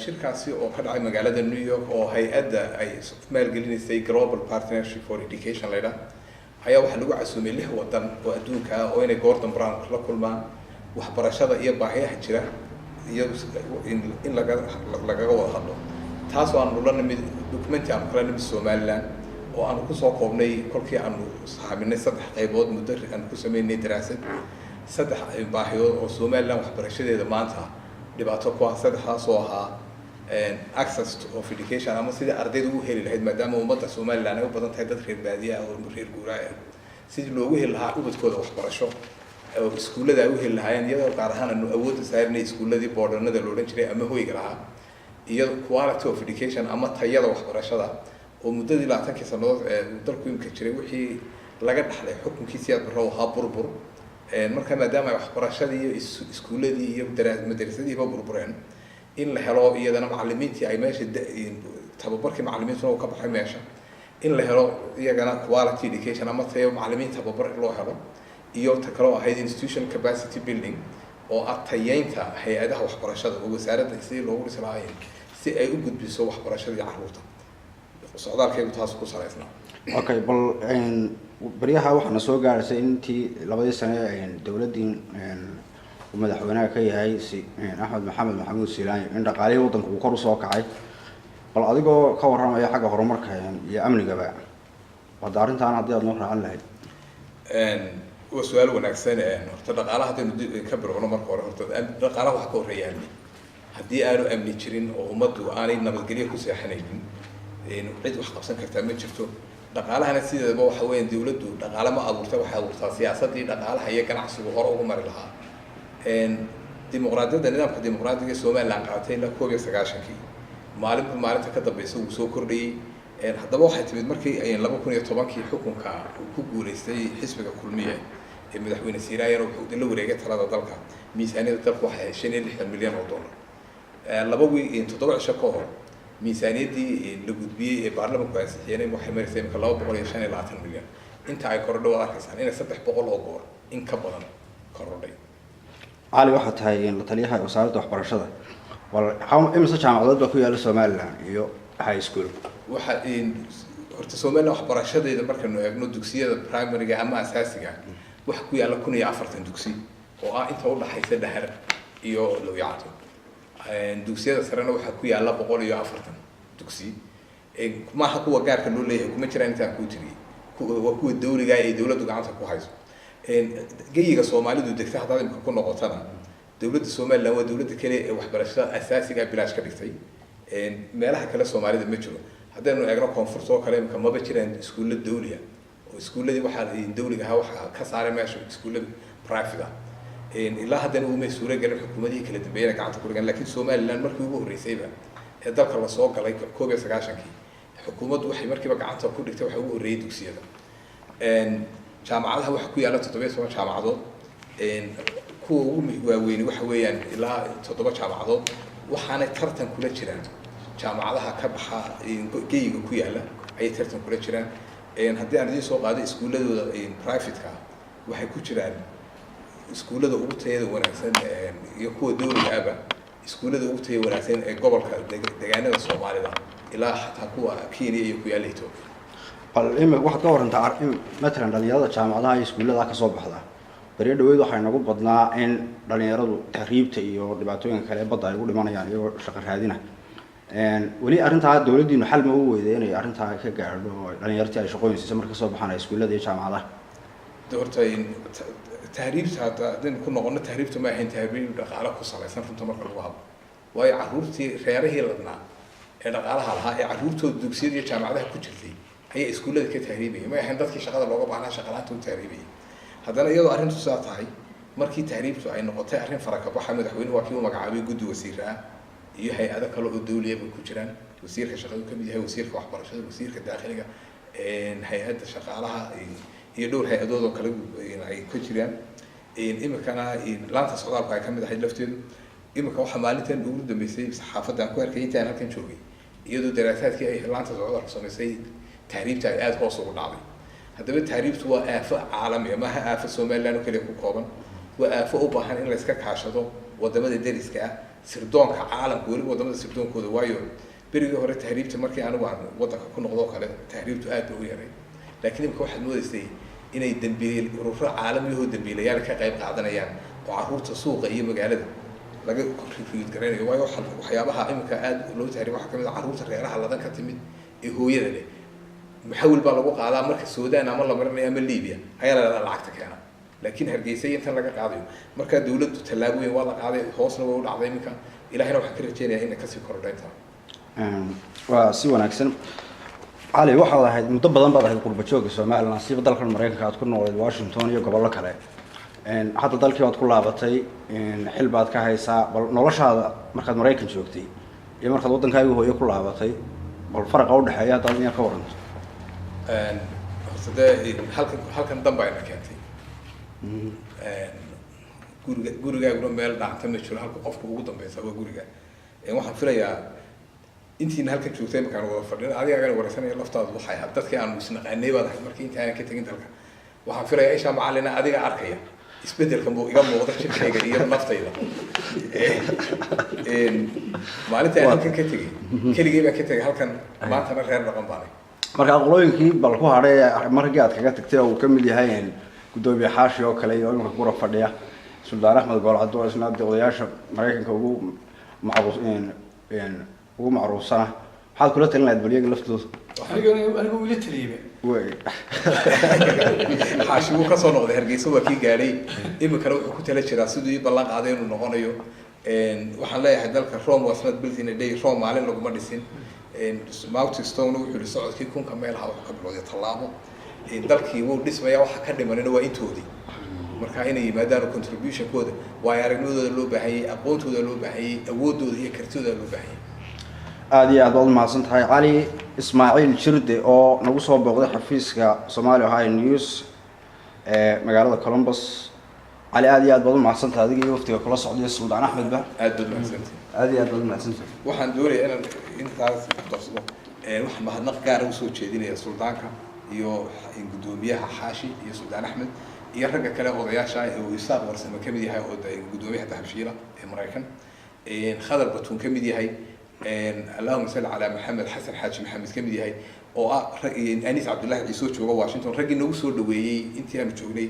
shirkaasi oo ka dhacay magaalada New York oo hay'adda ay maalgelinayay Global Partnership for Education leedahay ayaa waxa lagu casuumay 6 wadan oo adduunka ah oo inay Gordon Brown la kulmaan waxbarashada iyo baahiyaha jira iyo in laga wada hadlo taas oo aan la nimid document aan kala nimid Soomaaliland oo aan ku soo koobnay kolkii aan saxaaminay 3 qaybood muddo aan ku sameynay daraasad 3 baahiyood oo Soomaaliland waxbarashadeeda maanta dhibaato ku ah saddexdaas oo ahaa access to education ama sida ardaydu u heli lahayd maadaama ummadda Soomaaliland ay u badan tahay dad reer baadiya ah oo reer guuraa ah sidii loogu heli lahaa ubadkooda waxbarasho oo iskuulada ay u heli lahaayeen iyadoo qaar ahaan aanu awood u saarnay iskuuladii boordanada loo dhan jiray ama hoyga lahaa iyo quality of education ama tayada waxbarashada oo muddadii 20 sanadood ee dalku imka jiray wixii laga dhaxlay xukunkiisa aad baro waxa burbur marka maadaama waxbarashadii iyo iskuuladii iyo madrasadii burbureen in la helo iyadana macallimiintii ay meesha tababarkii macallimiintu oo ka baxay meesha in la helo iyagana quality education ama tayo macallimiin tababar loo helo iyo takalo ahayd institutional capacity building oo atayeynta hay'adaha waxbarashada oo wasaaradda si loogu dhisayo si ay u gudbiso waxbarashada carruurta socdaalkeedu taas ku salaysnaa okay bal bariyaha waxana soo gaarsay intii 2 sano dawladii madaxweynaha ka yahay Axmed Maxamed Silaani in dhaqaalihii wadanka uu kor u soo kacay bal adigoo ka waramaya xagga horumarka iyo amnigaba wada arintan hadii aad noo raacan lahayd waa su'aal wanaagsan horta dhaqaalaha hadii ka bilowno marka hore horta dhaqaalaha wax ka horeeyay hadii aanu amni jirin oo ummaddu aanay nabadgelyo ku seexanaynin cid wax qabsan kartaa ma jirto dhaqaalahana sideedaba waxa weeyaan dawladdu dhaqaale ma abuurta waxa abuurtaa siyaasadii dhaqaalaha iyo ganacsiga hore ugu mari lahaa dimuqraadiyadda nidaamka dimuqraadiga Soomaaliland qaatay la 1990kii maalinta ka dambeysay uu soo kordhiyay haddaba waxay timid markii ay 2010kii xukunka ku guuleystay xisbiga kulmiye ee madaxweyne Siiraayeen oo uu la wareegay talada dalka miisaaniyadda dalka waxay 65 milyan oo dollar laba wiil 7 cisho ka hor miisaaniyaddii la gudbiyay ee baarlamaanku ansixiyay waxay marisay 225 milyan inta ay kordho wada arkaysan in 300 oo goor in ka badan kordhay علي واحد هاي الطليعة وصارت وحبرشة والحوم إمسا جامعات بكو يالله سوماليلاند iyo high school waxa horta Soomaaliland waxbarashada iyada marka noo eegno dugsiyada primary ama asaasiga wax ku yaala 40 dugsi oo ah inta u dhaxaysa dhahar iyo looyaato dugsiyada sarena waxa ku yaala 140 dugsi ma ha kuwa gaarka loo leeyahay kuma jiraan inta ku tiri kuwa dawliga ay dawladdu gacanta ku hayso geeyiga Soomaalidu degta hadda imka ku noqotana dawladda Soomaaliland waa dawladda kale ee waxbarashada asaasiga bilaash ka dhigtay meelaha kale Soomaalida ma jiro haddaynu eegno koonfurta oo kale imka ma jiraan iskuulada dawliga oo iskuuladii waxa dawliga ah waxa ka saaray meesha iskuulada private ah ilaa haddana uu ma suura galin xukuumadii kala dambeeyay gacanta ku dhigan laakiin Soomaaliland markii ugu horeysayba ee dalka la soo galay 1990kii xukuumaddu waxay markiiba gacanta ku dhigtay waxa ugu horeeyay dugsiyada jaamacadaha waxa ku yaala 7 jaamacadood kuwa ugu waaweyn waxa weeyaan ilaa 7 jaamacadood waxaana tartan kula jiraan jaamacadaha ka baxa geeyiga ku yaala ay tartan kula jiraan haddii aan idin soo qaaday iskuuladooda private ka waxay ku jiraan iskuulada ugu tayada wanaagsan iyo kuwa dawliga ah iskuulada ugu tayada wanaagsan ee gobolka deegaanada Soomaalida ilaa xataa kuwa Kenya iyo ku yaala Itoobiya الإمام واحد كور أنت عارف مثلاً رياضة جامعة هاي سكول ذاك صباح ذا بريد ويدو حين نقول بدنا إن رياضة تهريب تيجي ودبعتوين كله بدأ يقول ما يعني شكر هذينا ولي أرنتها الدولة دي محل ما هو إذا يعني أرنتها كجار رياضة تيجي شقوين سمر كصباح هاي سكول ذي جامعة ذا دورتين تهريب هذا دين كنا قلنا تهريب تما هين تهريب على قصة لسنا في تمر الوهاب وهي عرورتي خياره لنا إذا قالها لها عرورته الدكسير جامعة ذا كتير هي اسكولada ka tahriibay ma ahan dadkii shaqada looga baahnaa shaqalaanta u tahriibay hadana iyadoo arintu soo tahay markii tahriibtu ay noqotay arin faraka waxa madaxweynuhu waa kii magacaabay guddi wasiir ah iyo hay'ado kale oo dawliyeed ku jiraan wasiirka shaqada ka mid yahay wasiirka waxbarashada wasiirka daaqiliga hay'adda shaqaalaha iyo dhowr hay'adood oo kale ay ku jiraan imikana laanta socdaalka ay ka mid ahayd lafteedu imika waxa maalintan ugu dambeysay saxaafadda aan ku arkay intaan halkan joogay iyadoo daraasaadkii ay laanta socdaal samaysay tahriibta ay aada hoos ugu dhacday haddaba tahriibtu waa aafo caalami ah maaha aafo somaliland oo keliya ku kooban waa aafo u baahan in la iska kaashado wadamada dariska ah sirdoonka caalamka weliba wadamada sirdoonkooda waayo berigii hore tahriibta markii anigu aan wadanka ku noqdo kale tahriibtu aad bay u yaray laakiin imika waxaad moodaysay inay dambiil ururo caalami oo dambiilayaal ka qayb qaadanayaan oo caruurta suuqa iyo magaalada laga recruit garanayo waayo waxyaabaha imika aad loo tahriib waxaa kamid ah caruurta reeraha ladan ka timid ee hooyada leh maxawil baa lagu qaadaa marka Suudaan ama la marinayo ama Liibiya ayaa la lacagta keena laakiin Hargeysa inta laga qaadayo marka dawladdu tallaabooyin waa la qaaday hoosna way u dhacday imika ilaahina waxaan ka rajeynayaa in ka sii kordho inta waa si wanaagsan cali waxaad ahayd muddo badan baad ahayd qurba joogga Soomaaliland si dalkan Mareykanka aad ku noolayd Washington iyo gobollo kale hadda dalkii waad ku laabatay xil baad ka haysaa bal noloshaada markaad Mareykan joogtay iyo markaad wadankaaga hooyo ku laabatay bal farqa u dhaxeeya hadda inaad ka waranto halkan dambe ayna keentay gurigaaguna meel dhaanta ma jiro halka qofka ugu dambeysa waa guriga waxaan filayaa intiina halkan joogtay markaan wada fadhin adigaagan wareysanaya laftaadu waxay ahayd dadkii aanu isnaqaanay baad ahayd markii inta aanan ka tegin dalka waxaan filayaa isha macallina adiga arkaya isbedelka iga muuqda jirkayga iyo naftayda maalinta aan halkan ka tegay keligay baan ka tegay halkan maantana reer dhaqan baanay marka aqlooyinkii bal ku hadhay markii aad kaga tagtay oo ka mid yahay gudoomiye xaashi oo kale iyo imka gura fadhiya Suldaan Axmed Goolcado isna odayaasha Mareykanka ugu macruufsana waxaad kula talin lahayd baliyaga laftooda anigu ila taliyay xaashi uu ka soo noqday Hargeysa waa kii gaaray imika wuxuu ku tala jiraa sidoo ay ballan qaaday inuu noqonayo waxaan leeyahay dalka Rome was not built in a day Rome maalin laguma dhisin Mount Stone wuxuu socodkii kunka meelaha wax ka bilowday tallaabo dalkii wuu dhismaya waxa ka dhimanina waa intoodii marka inay yimaadaan contribution kooda waa aragnimadooda loo baahayay aqoontooda loo baahayay awoodooda iyo kartidooda loo baahayay aad iyo aad baad mahadsan tahay cali ismaaciil jirde oo nagu soo booqday xafiiska Somali Ohio News magaalada Columbus cali aad iyo aad baad mahadsan tahay adiga iyo waftiga kula socday Suldaan Axmed ba aad baad mahadsantahay aad iyo aad baad mahadsantahay waxaan doonayaa inaan intaas qabsado waxaan mahadnaq gaar ah u soo jeedinayaa suldaanka iyo gudoomiyaha xaashi iyo Suldaan Axmed iyo ragga kale odayaasha oo isaaq warsamo kamid yahay oo gudoomiyaha dahabshiila ee Mareykan khadar batuun kamid yahay اللهم صل على محمد حسن حاج محمد كمد yahay oo Anis Abdullah Ciiso jooga Washington ragii nagu soo dhaweeyay intii aan joognay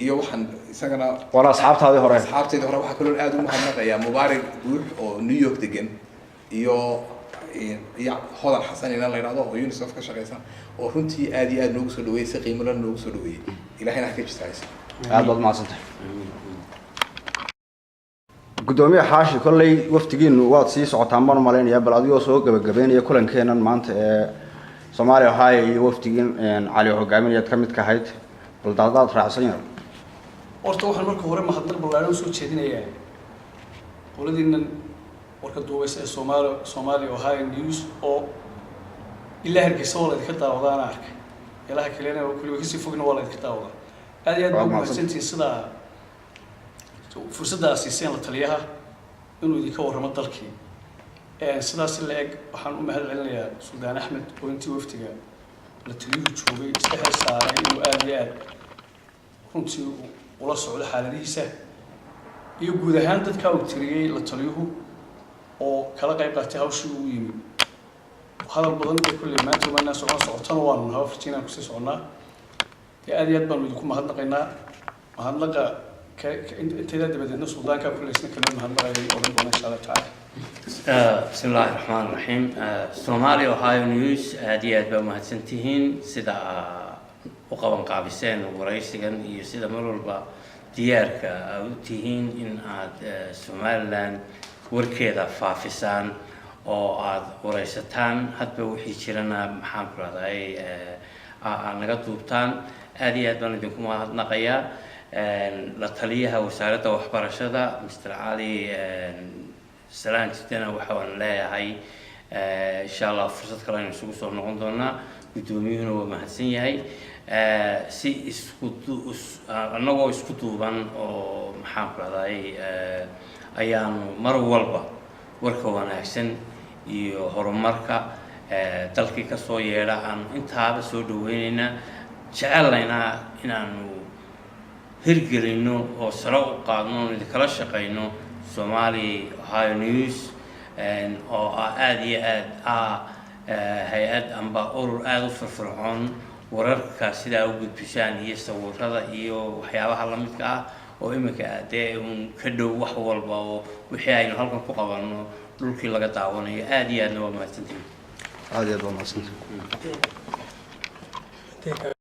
iyo waxaan isagana wala asxaabtaadii hore waxa kale oo aad u mahadnaqayaa Mubaarak Buux oo New York degan iyo Hodan Xasan inaan la yiraahdo oo UNICEF ka shaqeysan oo runtii aad iyo aad nagu soo dhaweeyay si qiimo leh nagu soo dhaweeyay ilaahayna ha ka jisayso aad baad mahadsantahay gudoomiye xaashi kollay waftigiinu waad sii socotaan mar maleynaya bal adigoo soo gabagabeynaya kulankeenan maanta ee Soomaali Ohio iyo waftigin cali hogaaminayaad ka mid ka ahayd bal daadaad raacsan yahay horta waxaan marka hore mahadnaq ballaaran u soo jeedinayaa qoladiinan warka duubeysa ee Somali Ohio News oo ilaa Hargeysa wala idinka daawadaan arkay ilaha kaleena oo kulli wixii fogna wala idinka daawadaa aad iyo aad baan mahadsantihiin sida fursaddaas siiseen la taliyaha inuu idinka warramo dalkii sidaas la eg waxaan u mahad celinayaa Suldaan Axmed oo intii waftiga la taliyuhu joogay iska xil saaray inuu aad iyo aad runtii ula socdo xaaladihiisa iyo guud ahaan dadka uu tiriyay la taliyuhu oo kala qayb qaatay hawshii uu yimi hadal badan ee kulli maanta uma naas oo socotana waan nahay Virginia ku sii soconaa aad iyo aad baan idinku mahadnaqaynaa mahadnaqa inta dibadna Suudaanka kuleysna kala mahadnaqayay oo dhan insha Allah taala بسم الله الرحمن الرحيم Somali Ohio News aad iyo aad baa mahadsantihiin sida uqaban qaabiseen waraysigan iyo sida mar walba diyaarka u tihiin in aad Somaliland warkeeda faafisaan oo aad waraysataan hadba wixii jirana maxaan ku raadayay naga duubtaan aad iyo aad baan idinku mahadnaqayaa la taliyaha wasaaradda waxbarashada Mr. Ali salaan sidana waxaan leeyahay insha Allah fursad kale aynu isugu soo noqon doonaa gudoomiyuhuna waa mahadsan yahay si isku anagoo isku duuban oo maxaan ku raadayay ayaanu mar walba warka wanaagsan iyo horumarka dalkii ka soo yeedha aan intaaba soo dhaweynaynaa jecelaynaa inaanu hirgelino oo sare u qaadno idinkala shaqayno Somali Ohio News oo aad iyo aad hay-ad amba urur aad u firfircoon wararka sidaa u gudbisaan iyo sawirada iyo waxyaabaha la midka ah oo iminka dee un ka dhow wax walba oo wixii aynu halkan ku qabanno dhulkii laga daawanayo aad iyo aadna waa mahadsantihiin aad iyo aad waa mahadsantihiin